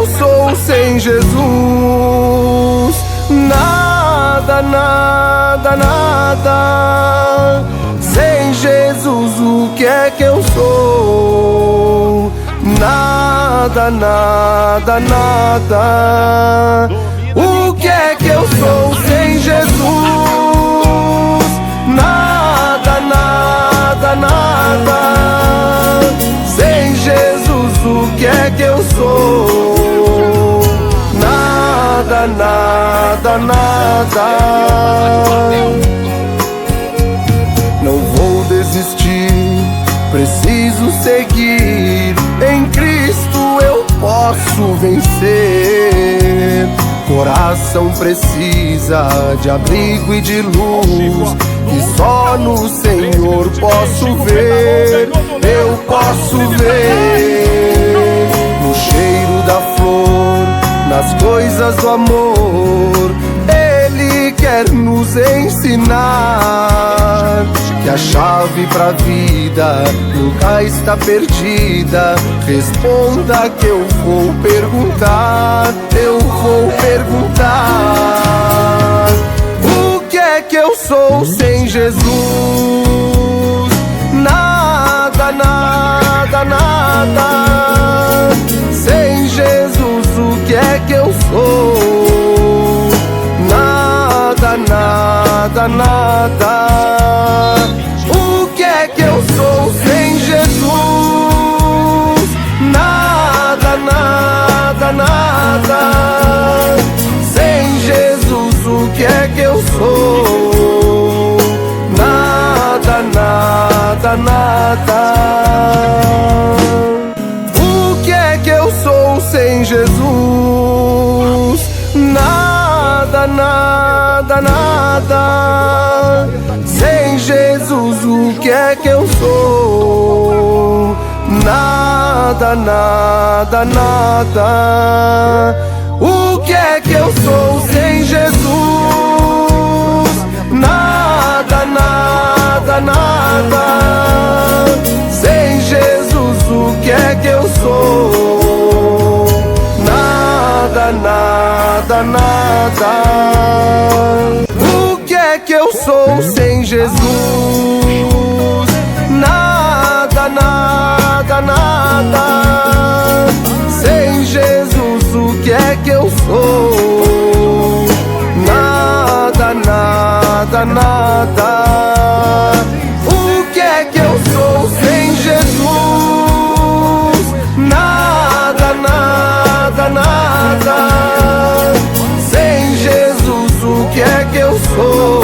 eu sou sem Jesus? Nada, nada, nada. Sem Jesus, o que é que eu sou? Nada, nada, nada. O que é que eu sou sem Jesus? Nada, nada, nada. Sem Jesus, o que é que eu sou? Nada, nada, nada. Não vou desistir, preciso seguir. Em Cristo eu posso vencer. Coração precisa de abrigo e de luz, que só no Senhor posso ver. Eu posso ver no cheiro da flor, nas coisas do amor. Ele quer nos ensinar que a chave pra vida nunca está perdida. Responda que eu vou perguntar, eu vou perguntar. O que é que eu sou sem Jesus? Nada, nada, nada. Sem Jesus, o que é que eu sou? Nada, nada, nada. O que é que eu sou sem Jesus? Nada, nada, nada. Sem Jesus, o que é que eu sou? Nada, nada, nada. O que é que eu sou sem Jesus? Nada, nada, nada. Sem Jesus, o que é que eu sou? Nada, nada, nada. O que é que eu sou sem Jesus? Nada, nada, nada. Sem Jesus, o que é que eu sou? Nada, nada, nada. O que é que eu sou sem Jesus? Nada, nada, nada. Sem Jesus, o que é que eu sou? Nada, nada, nada. O que é que eu sou sem Jesus? Nada, nada, nada. Sem Jesus, o que é que eu sou?